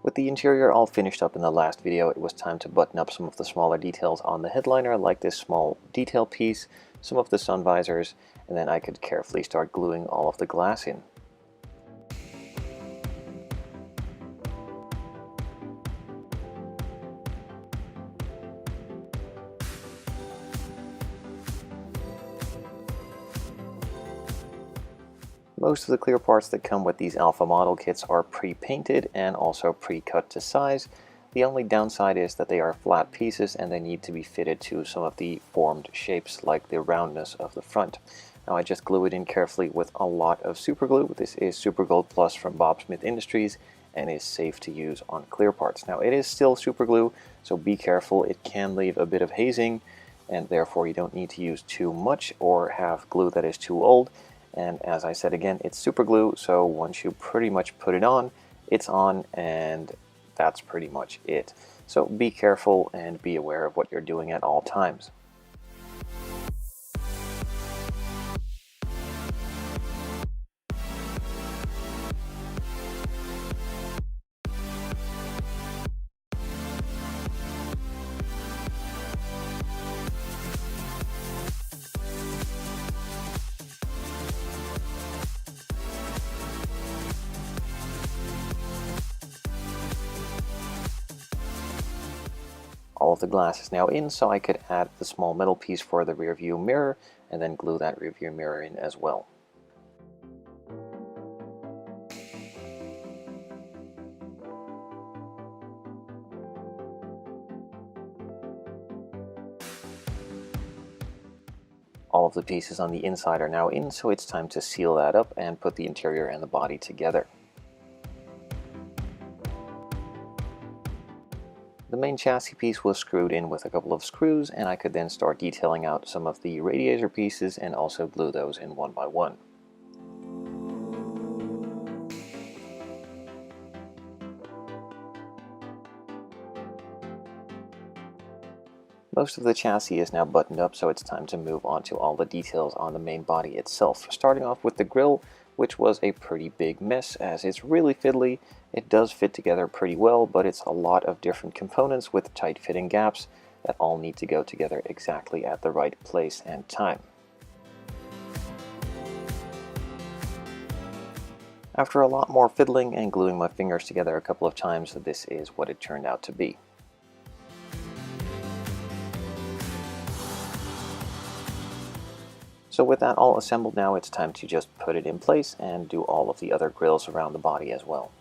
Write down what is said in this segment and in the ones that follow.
With the interior all finished up in the last video, it was time to button up some of the smaller details on the headliner, like this small detail piece, some of the sun visors, and then I could carefully start gluing all of the glass in. Most of the clear parts that come with these Alpha model kits are pre-painted and also pre-cut to size. The only downside is that they are flat pieces and they need to be fitted to some of the formed shapes, like the roundness of the front. Now I just glue it in carefully with a lot of super glue. This is Super Gold Plus from Bob Smith Industries and is safe to use on clear parts. Now it is still super glue, so be careful. It can leave a bit of hazing, and therefore you don't need to use too much or have glue that is too old. And as I said again, it's super glue, so once you pretty much put it on, it's on, and that's pretty much it. So be careful and be aware of what you're doing at all times. All of the glass is now in, so I could add the small metal piece for the rear view mirror and then glue that rear view mirror in as well. All of the pieces on the inside are now in, so it's time to seal that up and put the interior and the body together. The main chassis piece was screwed in with a couple of screws, and I could then start detailing out some of the radiator pieces and also glue those in one by one. Most of the chassis is now buttoned up, so it's time to move on to all the details on the main body itself. Starting off with the grille, which was a pretty big mess as it's really fiddly. It does fit together pretty well, but it's a lot of different components with tight fitting gaps that all need to go together exactly at the right place and time. After a lot more fiddling and gluing my fingers together a couple of times, this is what it turned out to be. So with that all assembled now, it's time to just put it in place and do all of the other grills around the body as well.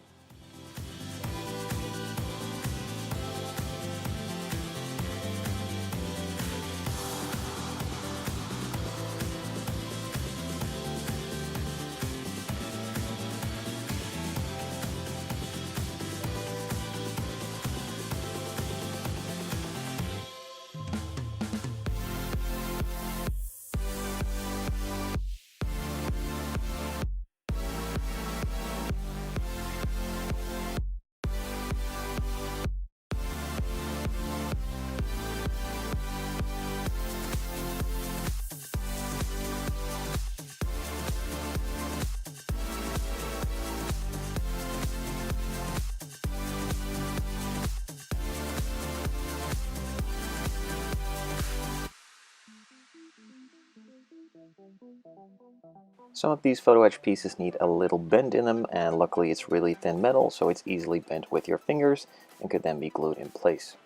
Some of these photo etch pieces need a little bend in them, and luckily it's really thin metal, so it's easily bent with your fingers and could then be glued in place.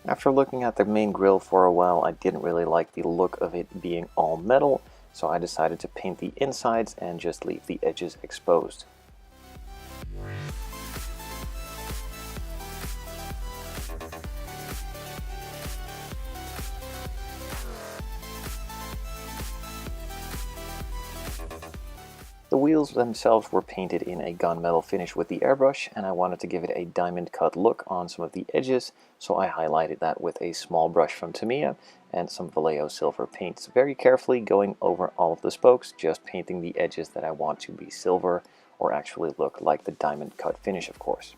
After looking at the main grille for a while, I didn't really like the look of it being all metal, so I decided to paint the insides and just leave the edges exposed. The wheels themselves were painted in a gunmetal finish with the airbrush, and I wanted to give it a diamond cut look on some of the edges, so I highlighted that with a small brush from Tamiya and some Vallejo silver paints, very carefully going over all of the spokes, just painting the edges that I want to be silver or actually look like the diamond cut finish, of course.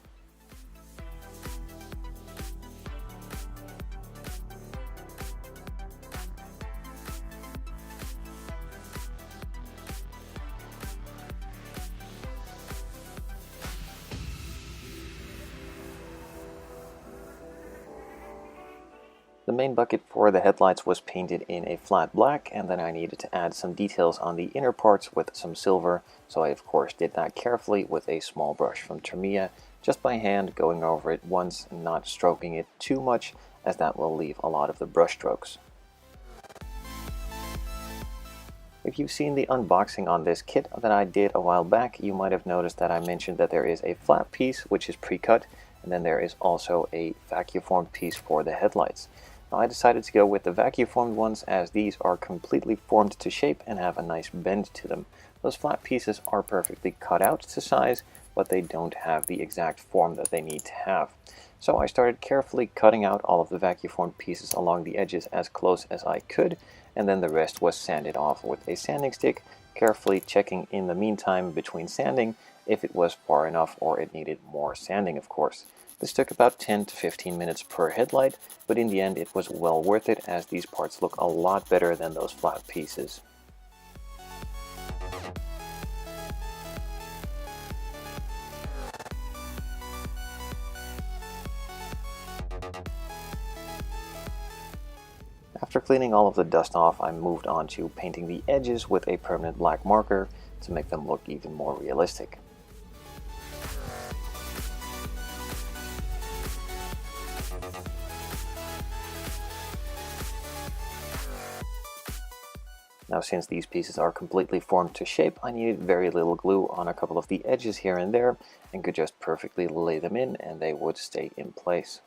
The main bucket for the headlights was painted in a flat black, and then I needed to add some details on the inner parts with some silver, so I of course did that carefully with a small brush from Tamiya, just by hand, going over it once and not stroking it too much, as that will leave a lot of the brush strokes. If you've seen the unboxing on this kit that I did a while back, you might have noticed that I mentioned that there is a flat piece which is pre-cut, and then there is also a vacuum formed piece for the headlights. Now, I decided to go with the vacuum formed ones, as these are completely formed to shape and have a nice bend to them. Those flat pieces are perfectly cut out to size, but they don't have the exact form that they need to have. So I started carefully cutting out all of the vacuum formed pieces along the edges as close as I could, and then the rest was sanded off with a sanding stick, carefully checking in the meantime between sanding if it was far enough or it needed more sanding, of course. This took about 10 to 15 minutes per headlight, but in the end it was well worth it, as these parts look a lot better than those flat pieces. After cleaning all of the dust off, I moved on to painting the edges with a permanent black marker to make them look even more realistic. Now, since these pieces are completely formed to shape, I needed very little glue on a couple of the edges here and there, and could just perfectly lay them in and they would stay in place.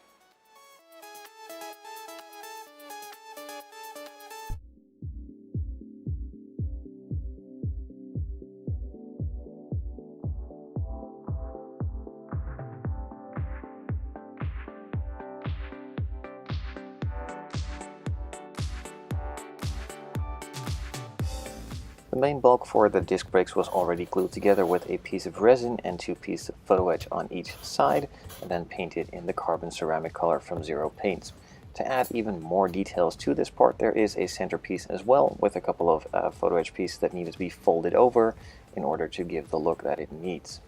The main bulk for the disc brakes was already glued together with a piece of resin and 2 pieces of photo etch on each side, and then painted in the carbon ceramic color from Zero Paints. To add even more details to this part, there is a centerpiece as well, with a couple of photo etch pieces that needed to be folded over in order to give the look that it needs.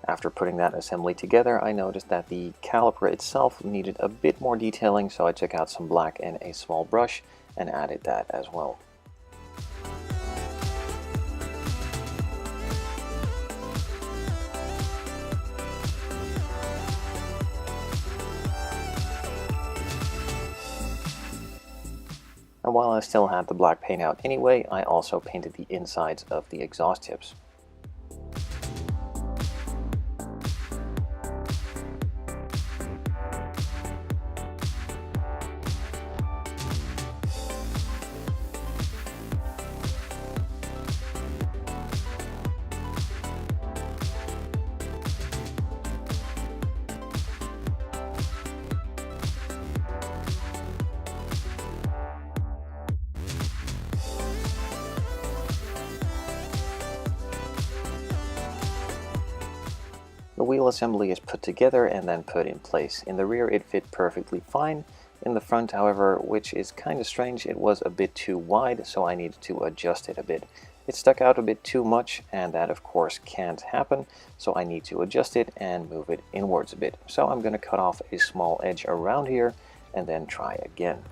After putting that assembly together, I noticed that the caliper itself needed a bit more detailing, so I took out some black and a small brush and added that as well. And while I still had the black paint out anyway, I also painted the insides of the exhaust tips. The wheel assembly is put together and then put in place. In the rear it fit perfectly fine. In the front, however, which is kind of strange, it was a bit too wide, so I needed to adjust it a bit. It stuck out a bit too much, and that of course can't happen, so I need to adjust it and move it inwards a bit. So I'm going to cut off a small edge around here and then try again.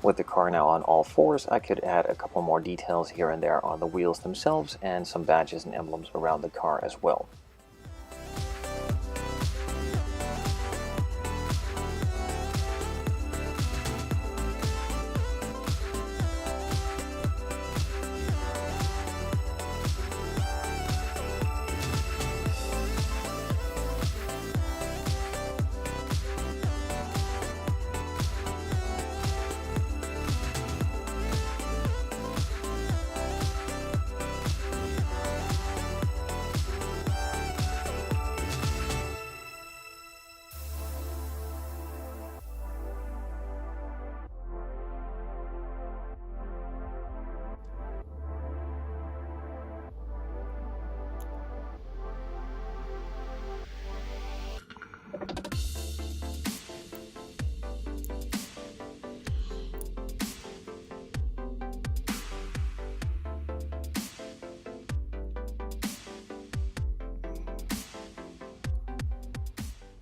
With the car now on all fours, I could add a couple more details here and there on the wheels themselves and some badges and emblems around the car as well.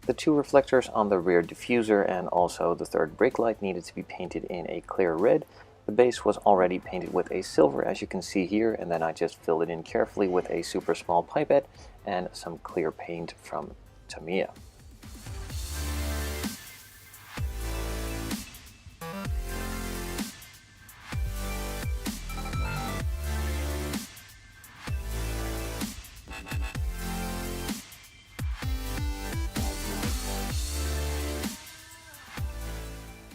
The two reflectors on the rear diffuser and also the third brake light needed to be painted in a clear red. The base was already painted with a silver, as you can see here, and then I just filled it in carefully with a super small pipette and some clear paint from Tamiya.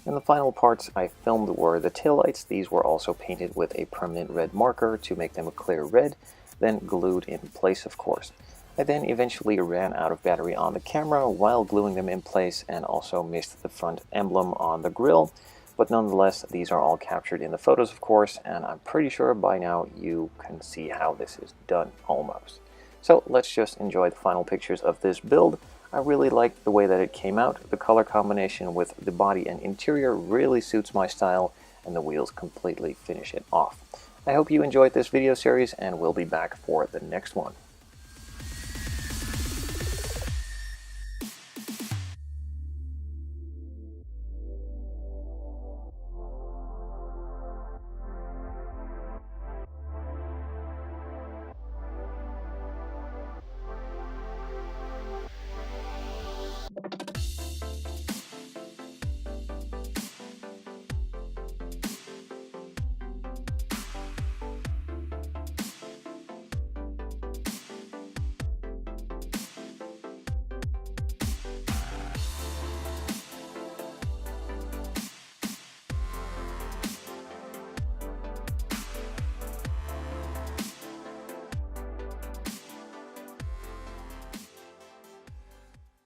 And the final parts I filmed were the taillights. These were also painted with a permanent red marker to make them a clear red, then glued in place, of course. I then eventually ran out of battery on the camera while gluing them in place and also missed the front emblem on the grille. But nonetheless, these are all captured in the photos, of course, and I'm pretty sure by now you can see how this is done almost. So let's just enjoy the final pictures of this build. I really like the way that it came out. The color combination with the body and interior really suits my style, and the wheels completely finish it off. I hope you enjoyed this video series, and we'll be back for the next one.